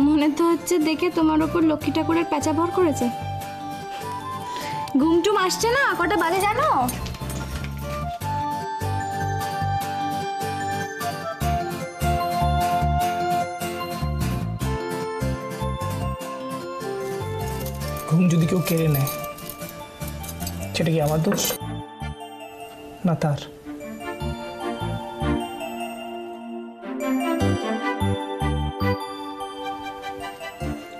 মনে তো হচ্ছে দেখে তোমার ওপর লক্ষ্মী ঠাকুরের প্যাঁচা ভর করেছে। ঘুমটুম আসছে না, কটা বাজে জানো? ঘুম যদি কেউ কেড়ে নেয় সেটা কি আমার দোষ না তার?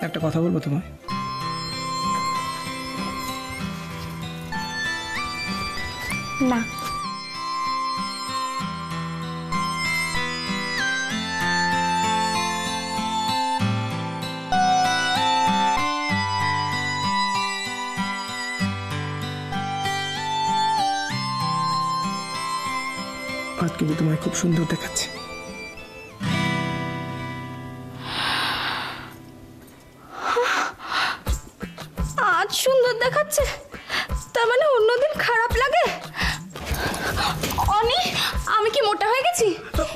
একটা কথা বলবো তোমায়। না। আজ কিন্তু তোমায় খুব সুন্দর দেখাচ্ছে। আজ সুন্দর দেখাচ্ছে তার মানে অন্যদিন খারাপ লাগে? অনি, আমি কি মোটা হয়ে গেছি?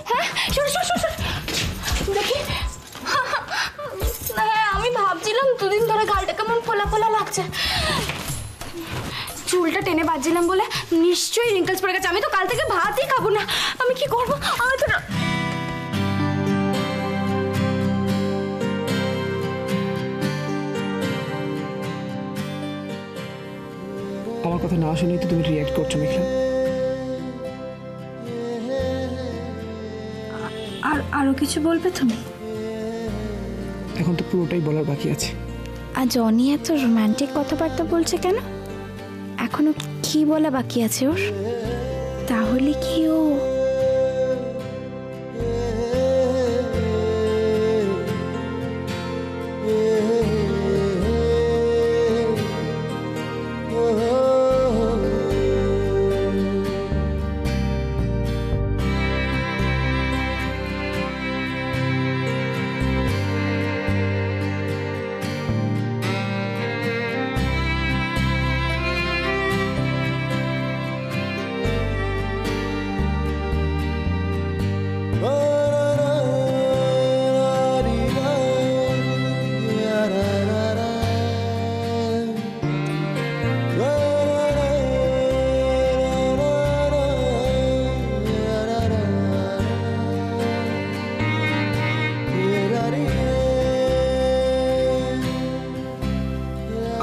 হ্যাঁ, দেখি। হ্যাঁ, আমি ভাবছিলাম দুদিন ধরে গালটা কেমন ফোলা ফোলা লাগছে। চুলটা টেনে বাজছিলাম বলে নিশ্চয়ই রিঙ্কেলস পড়ে গেছে। আমি তো কাল থেকে ভাতই খাবো না। আমি কি করবো? আমি তো আমার কথা না শুনেই তো তুমি রিঅ্যাক্ট করছো মেঘলা। আরো কিছু বলবে তুমি? এখন তো পুরোটাই বলার বাকি আছে। আজ অনি এত রোমান্টিক কথাবার্তা বলছে কেন? এখনো কি বলা বাকি আছে ওর? তাহলে কি ও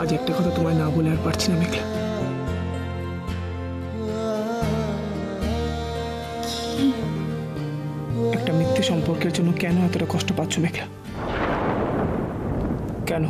আজ একটা কথা তোমায় না বলে আর পারছি না মেঘলা। একটা মিথ্যে সম্পর্কের জন্য কেন এতটা কষ্ট পাচ্ছ মেঘলা? কেন?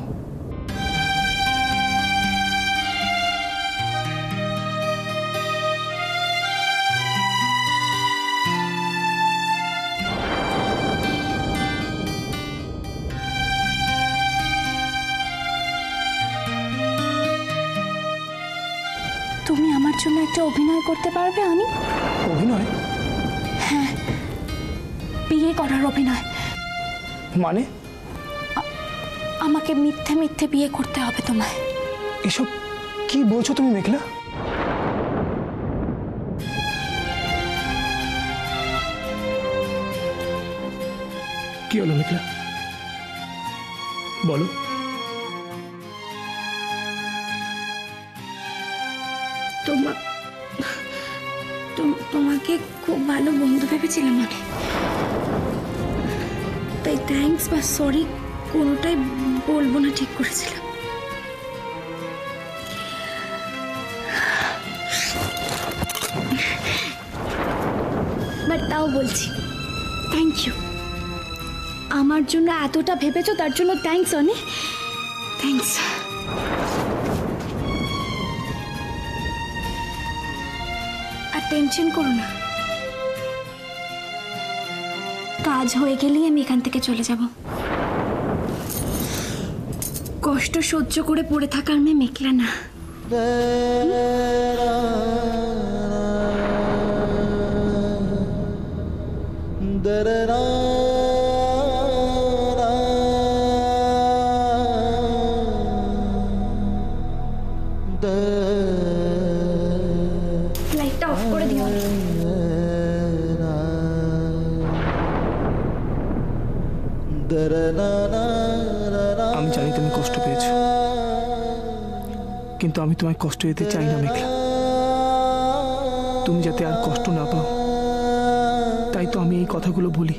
তুমি আমার জন্য একটা অভিনয় করতে পারবে অনি? অভিনয়? হ্যাঁ, বিয়ে করার অভিনয়। মানে? আমাকে মিথ্যে মিথ্যে বিয়ে করতে হবে তোমায়। এসব কি বলছো তুমি মেঘলা? কি হলো মেঘলা, বলো। তোমাকে খুব ভালো বন্ধু ভেবেছিলাম মানে, তাই থ্যাঙ্কস বা সরি কোনোটাই বলবো না ঠিক করেছিলাম। বাট তাও বলছি থ্যাংক ইউ। আমার জন্য এতটা ভেবেছো তার জন্য থ্যাঙ্কস অনি, থ্যাঙ্কস। আর টেনশন করো না, কাজ হয়ে গেলেই আমি এখান থেকে চলে যাব। কষ্ট সহ্য করে পড়ে থাকার মেয়ে মেঘলা না। লাইটটা অফ করে দিও। আমি জানি তুমি কষ্ট পেয়েছো, কিন্তু আমি তোমায় কষ্ট দিতে চাই না মেঘলা। তুমি যাতে আর কষ্ট না পাও, তাই তো আমি এই কথাগুলো বলি।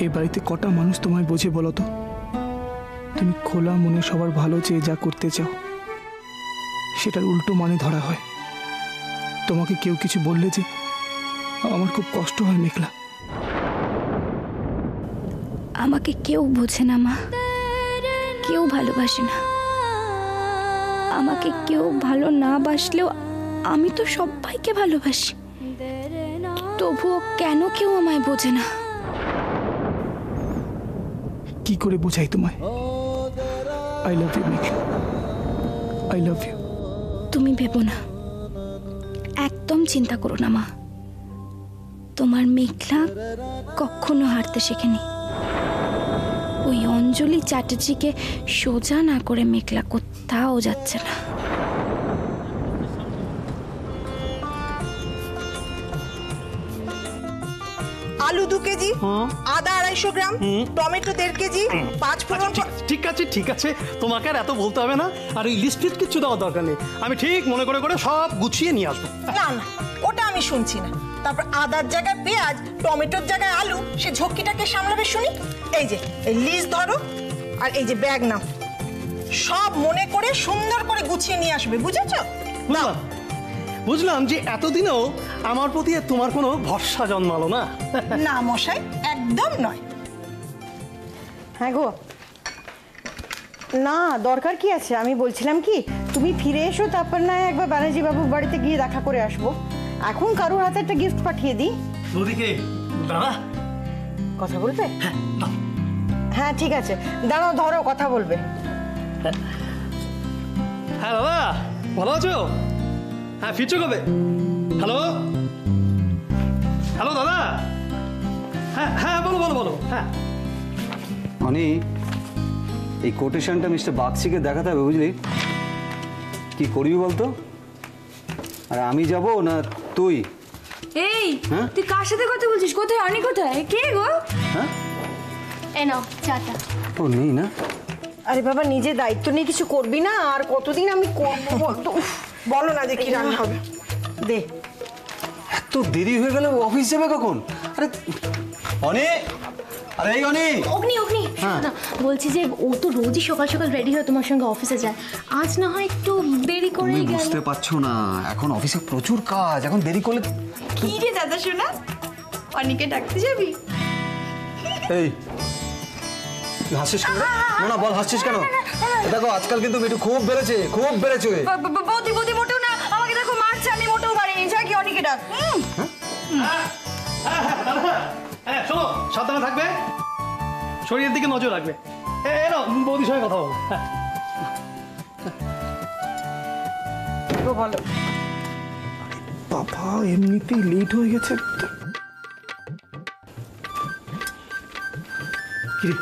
এই বাড়িতে কটা মানুষ তোমায় বোঝে বলো তো? তুমি খোলা মনে সবার ভালো চেয়ে যা করতে চাও, সেটার উল্টো মানে ধরা হয়। তোমাকে কেউ কিছু বললে যে আমার খুব কষ্ট হয় মেঘলা। আমাকে কেউ বোঝে না মা, কেউ ভালোবাসে না। আমাকে কেউ ভালো না বাসলেও আমি তো সবাইকে ভালোবাসি, তবুও কেন কেউ আমায় বোঝে না? কি করে বোঝাই তোমায়? I love you Meghla, I love you. তুমি ভেবো না, একদম চিন্তা করো না মা। তোমার মেঘলা কখনো হারতে শেখেনি। ওই অঞ্জলি চ্যাটার্জিকে সোজা না করে মেঘলা কোথাও যাচ্ছে না। আলু 2 কেজি, আদা 250 গ্রাম, টমেটো 1.5 কেজি, 5 ফোড়ন। ঠিক আছে, তোমাকে আর এত বলতে হবে না। আর ওই লিস্ট ফিস্ট কিছু দেওয়ার দরকার নেই, আমি ঠিক মনে করে করে সব গুছিয়ে নিয়ে আসবো। না না, ওটা আমি শুনছি না। তারপর আদার জায়গায় পেঁয়াজ, টমেটোর জায়গায় আলু, সে ঝক্কিটাকে সামলাবে শুনি। এই যে এই লিস্ট ধরো, আর এই যে ব্যাগ নাও, সব মনে করে সুন্দর করে গুছিয়ে নিয়ে আসবে, বুঝেছো? বুঝলাম যে এতদিনেও আমার প্রতি তোমার কোনো ভরসা জন্মালো না। না মশাই, একদম নয়। হ্যাঁ গো, না দরকার কি আছে? আমি বলছিলাম কি, তুমি ফিরে এসো, তারপর না একবার ব্যানার্জি বাবুর বাড়িতে গিয়ে দেখা করে আসবো। এখন কারোর হাতে একটা গিফট পাঠিয়ে দিই। ওদিকে দাদা কথা বলবে? হ্যাঁ ঠিক আছে, দাঁড়াও, ধরো, কথা বলবে। হ্যাঁ দাদা, ভালো আছো? হ্যাঁ, ফিরছো কবে? হ্যালো হ্যালো দাদা, হ্যাঁ হ্যাঁ বলো বলো বলো। হ্যাঁ অনি, এই কোটেশনটা মিস্টার বাগচিকে দেখাতে হবে, বুঝলি? কি করবি বলতো? আর আমি যাব না তুই? এই হ্যাঁ? তুই কার সাথে কথা বলছিস? কোথায় অনি? কোথায়? কে গো? হ্যাঁ, এই নাও চাটা। ও নেই না? আরে বাবা, নিজে দায়িত্ব নিয়ে কিছু করবি না? আর কতদিন আমি করবো বলতো? উফ, বলো না যে কি রান্না হবে। দে। এত দেরি হয়ে গেল, অফিস যাবে কখন? আরে অনি, আরে এই অনি। অগ্নি না, বলছি যে ও তো রোজই সকাল সকাল রেডি হয়ে তোমার সঙ্গে অফিসে যায়, আজ না হয় একটু দেরি করে তুমি গেল। বুঝতে পারছো না, এখন অফিসে প্রচুর কাজ, এখন দেরি করলে। কি রে দাদা শোনা, অনিকে ডাকতে যাবি? এই তুই হাসছিস কেন? না না বল, হাসছিস কেন? দেখো আজকাল কিন্তু মিঠু খুব বেড়েছে, খুব বেড়েছে। বৌদি মোটেও না, আমাকে দেখো মারছে, আমি মোটেও মারিনি। যা কি অনিকে ডাক। হ্যাঁ শোনো, সাবধানে থাকবে, শরীরের দিকে নজর রাখবে। এলো বৌদির সঙ্গে কথা বলো। বলো। বাবা, এমনিতেই লেট হয়ে গেছে। কিরে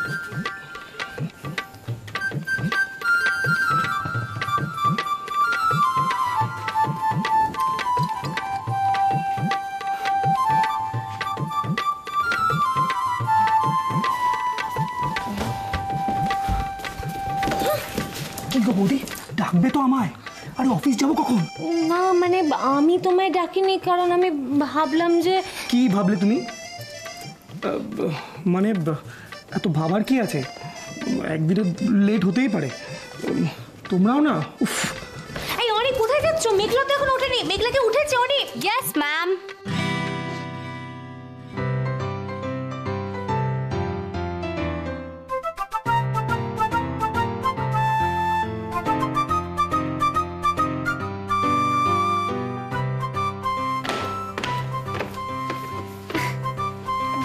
কি গো বৌদি, ডাকবে তো আমায়? আরে অফিস যাবো কখন? না মানে আমি তোমায় ডাকিনি, কারণ আমি ভাবলাম যে কি ভাবলে তুমি? মানে এত ভাবার কি আছে? একদিনে লেট হতেই পারে, তোমরাও না। উফ, এই অনি কোথায় যাচ্ছ? মেঘলা তো এখন ওঠেনি। মেঘলাকে উঠেছে Oni? Yes ma'am.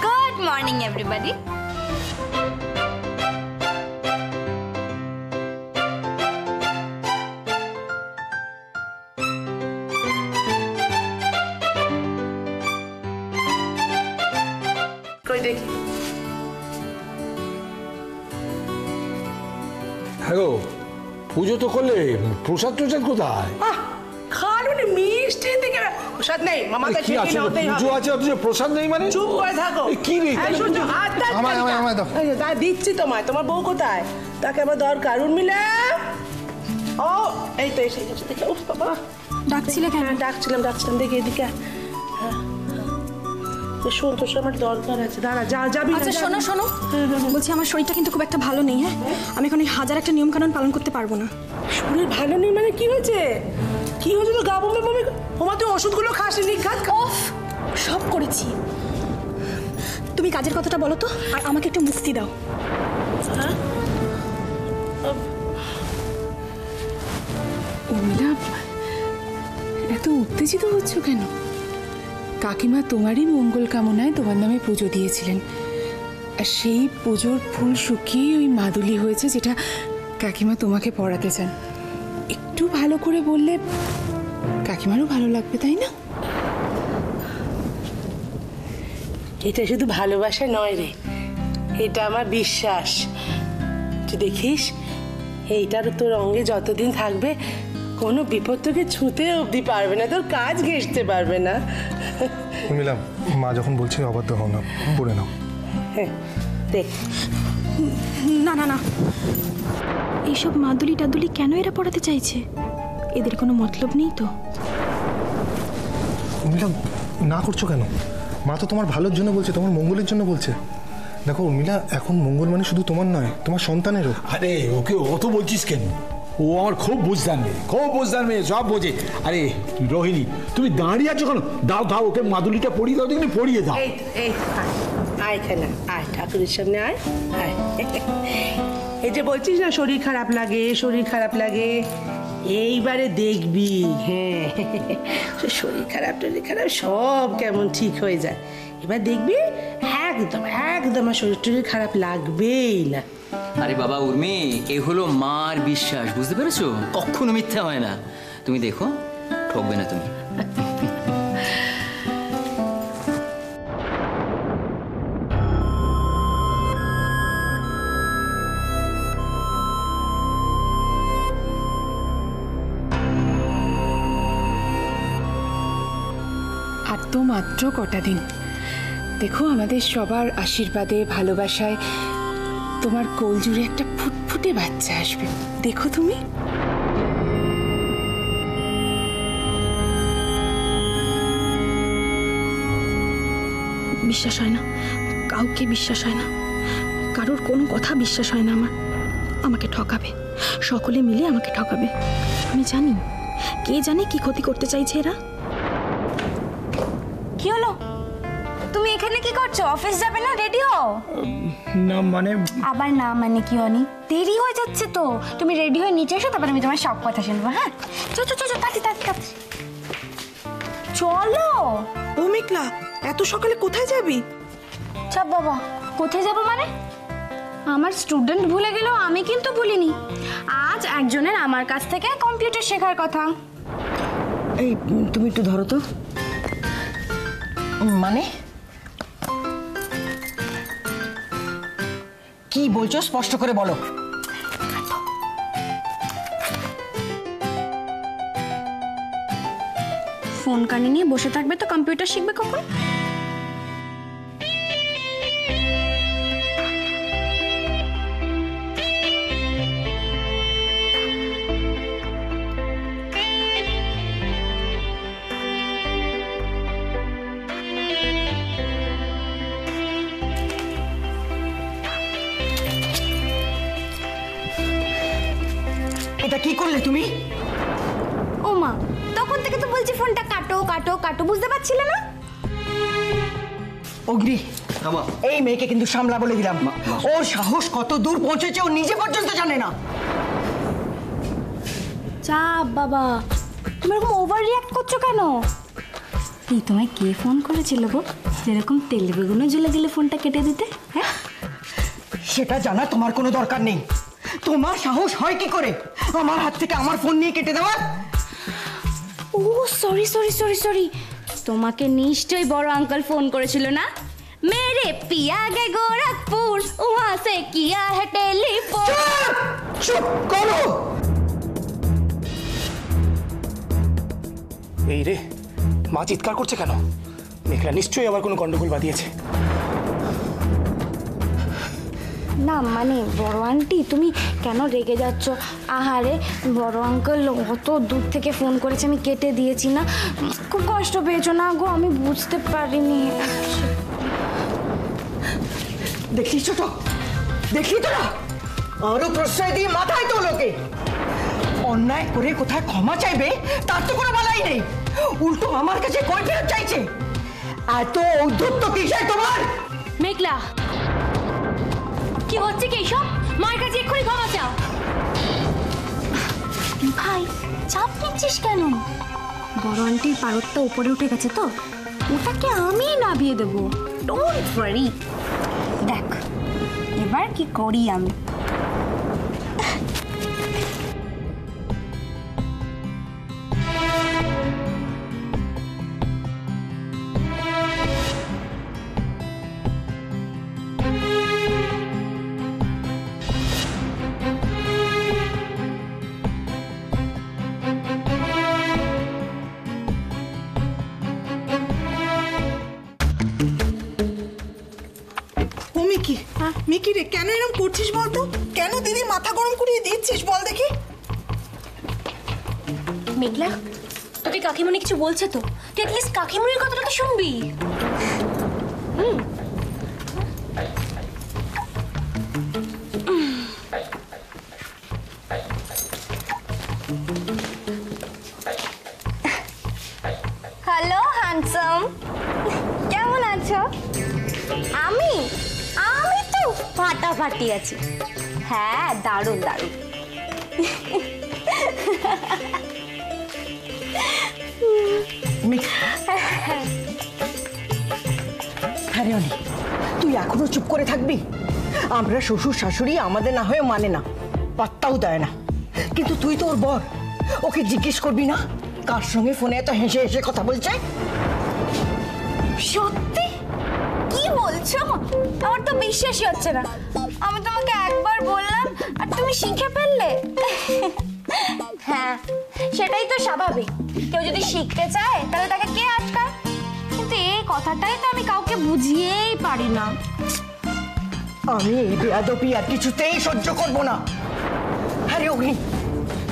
Good morning everybody. কই দেখি। হ্যালো, পুজো তো করলে, প্রসাদ টোসাদ কোথায়? খালুনি মিষ্টি থেকে প্রসাদ নেই, মামাকে কি আছে? পুজো আছে অথচ প্রসাদ নেই মানে? চুপ করে থাকো। কি রে? আমায় দাও। তা দিচ্ছি তোমায়। তোমার বউ কোথায়? তাকে আবার দরকার। উর্মিলা, ও এই তো এসে গেছে। দেখে উফ বাবা, ডাকছিলে কেন? ডাকছিলাম দেখে এদিকে আয়। হ্যাঁ, শোন, তোর আমার দরকার আছে। দাঁড়া, যাবি। আচ্ছা শোনো, বলছি আমার শরীরটা কিন্তু খুব একটা ভালো নেই। হ্যাঁ, আমি এখন এই হাজার একটা নিয়ম কানুন পালন করতে পারবো না। শরীর ভালো নেই মানে কি হয়েছে? কি হয়েছে? তো গা বমি বমি। ওমা, তুই ওষুধগুলো খাসনি? অফ, সব করেছি। তুমি কাজের কথাটা বলো তো, আর আমাকে একটু মুক্তি দাও। উর্মিলা, এত উত্তেজিত হচ্ছ কেন? কাকিমা তোমারই মঙ্গল কামনায় তোমার নামে পুজো দিয়েছিলেন, আর সেই পুজোর ফুল শুকিয়ে ওই মাদুলি হয়েছে যেটা কাকিমা তোমাকে পড়াতে চান। একটু ভালো করে বললে কাকিমারও ভালো লাগবে, তাই না? এটা শুধু ভালোবাসা নয় রে, এটা আমার বিশ্বাস। তুই দেখিস, এইটার তোর অঙ্গে যতদিন থাকবে কোনো বিপদ তোকে ছুঁতে অবধি পারবে না, তোর কাজ ঘেঁষতে পারবে না। উর্মিলা, মা যখন বলছে অবাধ্য হও না, পড়ে নাও। হ্যাঁ, দেখ। না, এইসব মাদুলি টাদুলি কেন এরা পড়াতে চাইছে? এদের কোনো মতলব নেই তো? উর্মিলা, না করছো কেন? মা তো তোমার ভালোর জন্য বলছে, তোমার মঙ্গলের জন্য বলছে। দেখো উর্মিলা, এখন মঙ্গল মানে শুধু তোমার নয়, তোমার সন্তানেরও। আরে ওকে অত বলছিস কেন? ও আমার খুব বুঝদার মেয়ে, সব বোঝে। আরে রোহিণী, তুমি দাঁড়িয়ে আছো কেন? দাও ওকে মাদুলিটা পরিয়ে দাও, দেখি পরিয়ে দাও। এই আয় এখানে, আয় ঠাকুরের সামনে আয়। এই যে বলছিস না শরীর খারাপ লাগে, এইবারে দেখবি। হ্যাঁ, শরীর খারাপ সব কেমন ঠিক হয়ে যায়। এবার দেখবি একদম আর শরীর খারাপ লাগবেই না। আরে বাবা উর্মি, এ হলো মার বিশ্বাস, বুঝতে পেরেছো? কখনো মিথ্যা হয় না। তুমি দেখো, ঠকবে না তুমি। আর তো মাত্র কটা দিন। দেখো, আমাদের সবার আশীর্বাদে ভালোবাসায় তোমার কোল জুড়ে একটা ফুটফুটে বাচ্চা আসবে। দেখো তুমি। বিশ্বাস হয় না, কাউকে বিশ্বাস হয় না, কারোর কোনো কথা বিশ্বাস হয় না আমার। আমাকে ঠকাবে, সকলে মিলে আমাকে ঠকাবে। আমি জানি, কে জানে কি ক্ষতি করতে চাইছে এরা। কি হলো? তুমি এখানে কি করছো? অফিস যাবে না? রেডি হও। না মানে, আবার না মানে কি অনি? দেরি হয়ে যাচ্ছে তো। তুমি রেডি হয়ে নিচে এসো, তারপর আমি তোমার সব কথা শুনবো। হ্যাঁ, চলো তাড়াতাড়ি। চলো। ও মেঘলা, এত সকালে কোথায় যাবি? চাপ বাবা, কোথায় যাবো মানে? আমার স্টুডেন্ট ভুলে গেল, আমি কিন্তু ভুলিনি। আজ একজনের আমার কাছ থেকে কম্পিউটার শেখার কথা। এই তুমি একটু ধরো তো। মানে কি বলছো? স্পষ্ট করে বলো। ফোন কানে নিয়ে বসে থাকবে তো কম্পিউটার শিখবে কখন? এটা কি করলে তুমি? ও মা, তখন থেকে তো বলছি ফোনটা কাটো, বুঝতে পারছিলে না? অগ্নি, এই মেয়েকে কিন্তু সামলা বলে দিলাম। ওর সাহস কত দূর পৌঁছেছে ও নিজে পর্যন্ত জানে না। চাপ বাবা, তুমি এরকম ওভার রিঅ্যাক্ট করছো কেন? এই তোমায় কে ফোন করেছিল গো? যেরকম তেলে বেগুনও জ্বলে গেলে ফোনটা কেটে দিতে। হ্যাঁ, সেটা জানা তোমার কোনো দরকার নেই। তোমার সাহস হয় কি করে আমার হাত থেকে আমার ফোন নিয়ে কেটে দেওয়ার? ও সরি সরি সরি সরি, তোমাকে নিশ্চয়ই বড় আঙ্কেল ফোন করেছিল না? মেরে পিয়া গে গোরখপুর ওয়া সে কিয়া হে টেলিফোন। চুপ করো। এই রে, মা চিৎকার করছে কেন? মেঘলা নিশ্চয়ই আবার কোনো গন্ডগোল বাঁধিয়েছে। না মানে বড় আন্টি, তুমি কেন রেগে যাচ্ছ? আহারে, বড় আঙ্কেল অত দূর থেকে ফোন করেছে, আমি কেটে দিয়েছি না। খুব কষ্ট পেয়েছো না গো? আমি বুঝতে পারিনি। দেখলি ছোট, দেখলি তোরা আরো প্রশ্রয় দিয়ে মাথায় তো লোকে অন্যায় করে কোথায় ক্ষমা চাইবে তার তো কোনো বলাই নেই, উল্টো আমার কাছে কই ফেরত চাইছে। এত ঔদ্ধত্য কিসের তোমার? মেঘলা, কি হচ্ছে কি সব? মায়ের কাছে এক্ষুনি ক্ষমা চাও। ভাই, চাপ নিচ্ছিস কেন? বড় আন্টির পারদটা উপরে উঠে গেছে তো, ওটাকে আমি নামিয়ে দেবো। Don't worry. দেখ এবার কি করি আমি। মিকি রে, কেন এরকম করছিস বলতো? কেন দিদি মাথা গরম করিয়ে দিচ্ছিস বল দেখি? মেঘলা, তোকে কাকিমণি কিছু বলছে তো? তুই অ্যাটলিস্ট কাকিমণির কথাটা তো শুনবি। হ্যালো হ্যান্ডসাম, কেমন আছো? আমি আমি তো ফাটাফাটি আছি। হ্যাঁ, দারুণ দারুণ। আরে অনেক, তুই এখনো চুপ করে থাকবি? আমরা শ্বশুর শাশুড়ি, আমাদের না হয়ে মানে না, পাত্তাও দেয় না, কিন্তু তুই তো ওর বর, ওকে জিজ্ঞেস করবি না কার সঙ্গে ফোনে এত হেসে হেসে কথা বলছে? সত্যি? কি বলছো? আমার তো বিশ্বাসই হচ্ছে না। আমি তোমাকে একবার বললাম আর তুমি শিখে ফেললে। হ্যাঁ, সেটাই তো স্বাভাবিক। কেউ যদি শিখতে চায় তাহলে তাকে কে আটকায়? কিন্তু এই কথাটাই তো আমি কাউকে বুঝিয়েই পারি না। আমি এই বেয়াদবি আর কিছুতেই সহ্য করবো না। আরে অগ্নি,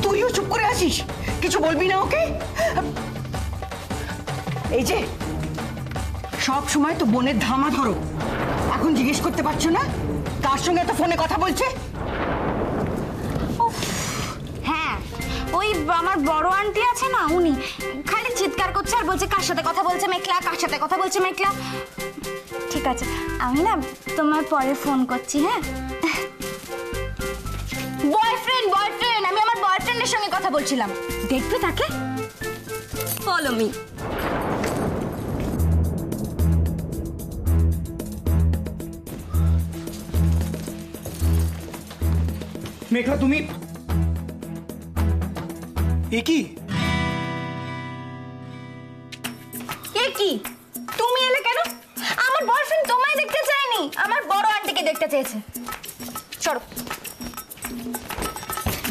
তুইও চুপ করে আছিস, কিছু বলবি না ওকে? এই যে সব সময় তো বোনের ধামা ধরো, এখন জিজ্ঞেস করতে পারছো না কার সঙ্গে এত ফোনে কথা বলছে? হ্যাঁ, ওই আমার বড় আন্টি আছে না, উনি খালি চিৎকার করছে আর বলছে কার সাথে কথা বলছে মেঘলা, কার সাথে কথা বলছে মেঘলা। ঠিক আছে, আমি না তোমার পরে ফোন করছি। হ্যাঁ, বয়ফ্রেন্ড বয়ফ্রেন্ড, আমি আমার বয়ফ্রেন্ডের সঙ্গে কথা বলছিলাম। দেখবে তাকে, ফলো মি। মেঘলা, তুমি এ কি? কি তুমি এলে কেন? আমার বয়ফ্রেন্ড তোমায় দেখতে চায়নি, আমার বড় আন্টিকে দেখতে চেয়েছে। সরো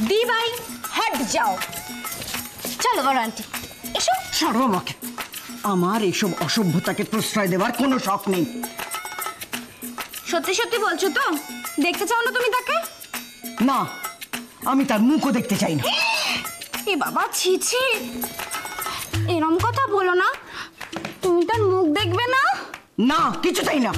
দি ভাই, হট যাও। চলো বড় আন্টি, এসো। ছাড়ো আমাকে, আমার এসব অসভ্যতাকে প্রশ্রয় দেওয়ার কোনো শখ নেই। সত্যি সত্যি বলছো তো? দেখতে চাও না তুমি তাকে? না, আমি তার মুখও দেখতে চাই না। এ বাবা, ছি ছি, এরম কথা বলো না। তুমি তার মুখ দেখবে না? না, কিছু চাই না।